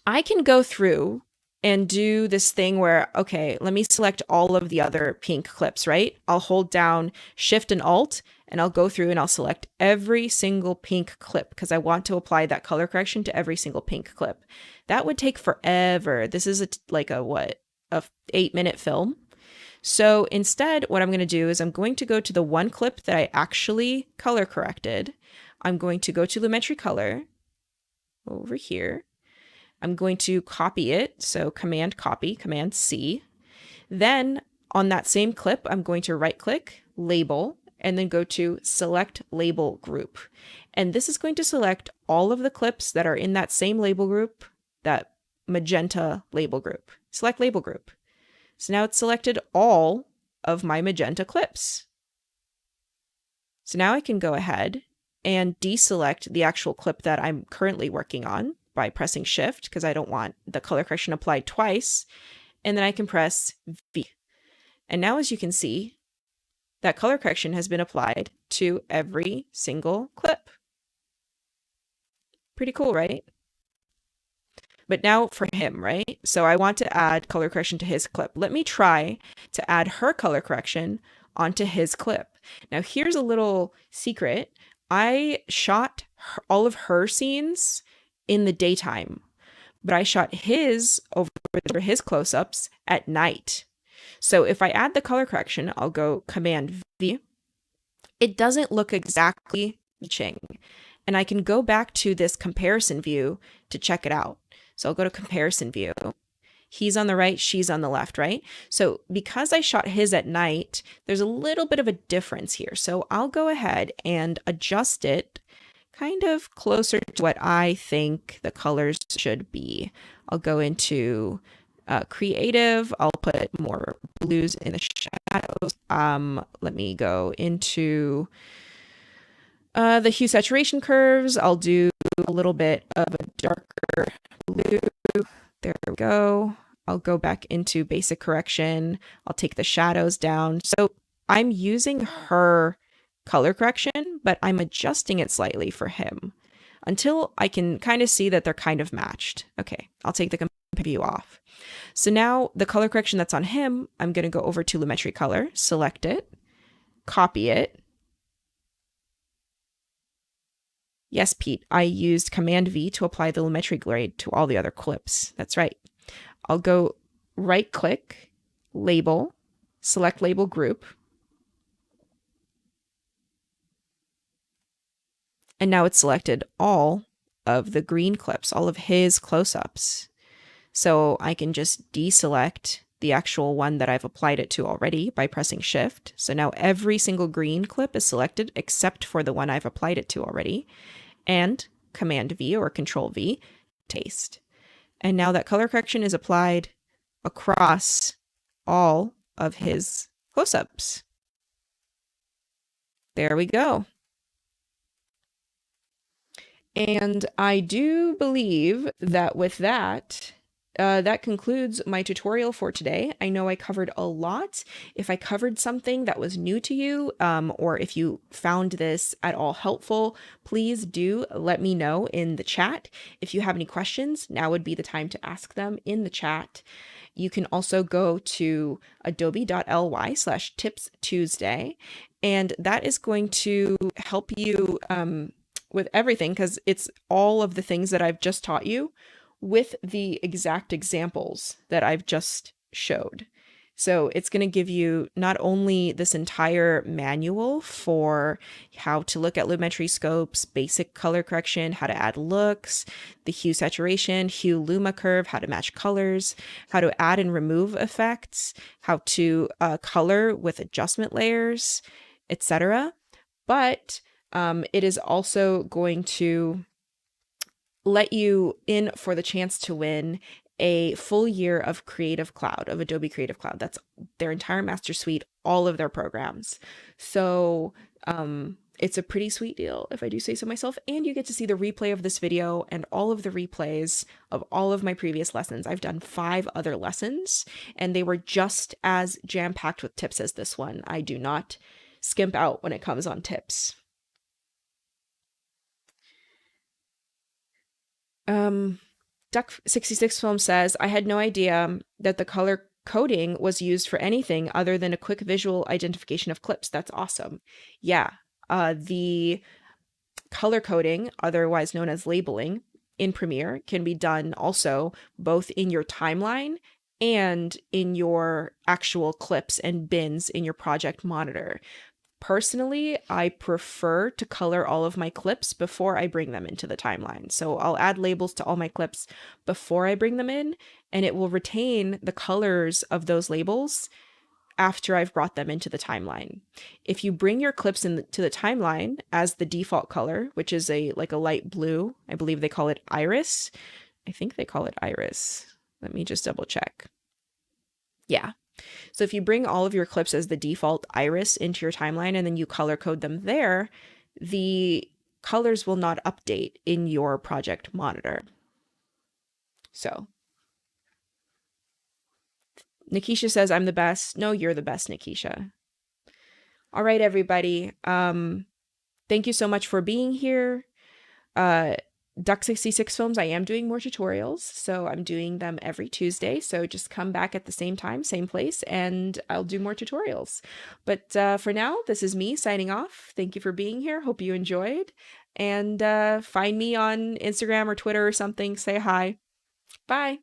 I can go through and do this thing where, okay, let me select all of the other pink clips, right? I'll hold down Shift and Alt and I'll go through and I'll select every single pink clip because I want to apply that color correction to every single pink clip. That would take forever. This is like a 8-minute film. So instead, what I'm going to do is I'm going to go to the one clip that I actually color corrected. I'm going to go to Lumetri Color over here. I'm going to copy it. So Command Copy, Command C. Then on that same clip, I'm going to right click, Label, and then go to Select Label Group. And this is going to select all of the clips that are in that same label group, that magenta label group. Select Label Group. So now it's selected all of my magenta clips. So now I can go ahead and deselect the actual clip that I'm currently working on by pressing Shift because I don't want the color correction applied twice. And then I can press V. And now as you can see, that color correction has been applied to every single clip. Pretty cool, right? But now for him, right? So I want to add color correction to his clip. Let me try to add her color correction onto his clip. Now here's a little secret. I shot all of her scenes in the daytime, but I shot his over his close-ups at night. So if I add the color correction, I'll go Command V. It doesn't look exactly matching. And I can go back to this comparison view to check it out. So I'll go to comparison view. He's on the right, she's on the left, right? So because I shot his at night, there's a little bit of a difference here. So I'll go ahead and adjust it kind of closer to what I think the colors should be. I'll go into creative. I'll put more blues in the shadows. Let me go into the hue saturation curves. I'll do a little bit of a darker blue. There we go. I'll go back into basic correction. I'll take the shadows down. So I'm using her color correction, but I'm adjusting it slightly for him until I can kind of see that they're kind of matched. Okay, I'll take the compare view off. So now the color correction that's on him, I'm going to go over to Lumetri Color, select it, copy it. Yes, Pete, I used Command V to apply the Lumetri grade to all the other clips. That's right. I'll go right click, label, select label group. And now it's selected all of the green clips, all of his close-ups. So I can just deselect the actual one that I've applied it to already by pressing Shift. So now every single green clip is selected except for the one I've applied it to already. And Command V or Control V, taste. And now that color correction is applied across all of his close-ups. There we go. And I do believe that with that, that concludes my tutorial for today. I know I covered a lot. If I covered something that was new to you, or if you found this at all helpful, please do let me know in the chat. If you have any questions, now would be the time to ask them in the chat. You can also go to adobe.ly/tipstuesday, and that is going to help you with everything because it's all of the things that I've just taught you with the exact examples that I've just showed. So it's going to give you not only this entire manual for how to look at Lumetri scopes, basic color correction, how to add looks, the hue saturation, hue Luma curve, how to match colors, how to add and remove effects, how to color with adjustment layers, etc. But it is also going to let you in for the chance to win a full year of Creative Cloud, of Adobe Creative Cloud. That's their entire master suite, all of their programs. So It's a pretty sweet deal, if I do say so myself, and you get to see the replay of this video and all of the replays of all of my previous lessons. I've done 5 other lessons, and they were just as jam-packed with tips as this one. I do not skimp out when it comes on tips. Duck66 Film says, I had no idea that the color coding was used for anything other than a quick visual identification of clips. That's awesome. Yeah, the color coding, otherwise known as labeling, in Premiere can be done also both in your timeline and in your actual clips and bins in your project monitor. Personally, I prefer to color all of my clips before I bring them into the timeline. So I'll add labels to all my clips before I bring them in, and it will retain the colors of those labels after I've brought them into the timeline. If you bring your clips into the timeline as the default color, which is like a light blue, I believe they call it iris. I think they call it iris. Let me just double check. Yeah. So if you bring all of your clips as the default iris into your timeline and then you color code them there, the colors will not update in your project monitor. So Nikisha says, I'm the best. No, you're the best, Nikisha. All right, everybody. Thank you so much for being here. Duck66 Films, I am doing more tutorials, so I'm doing them every Tuesday. So just come back at the same time, same place, and I'll do more tutorials. But for now, this is me signing off. Thank you for being here. Hope you enjoyed. And find me on Instagram or Twitter or something. Say hi. Bye.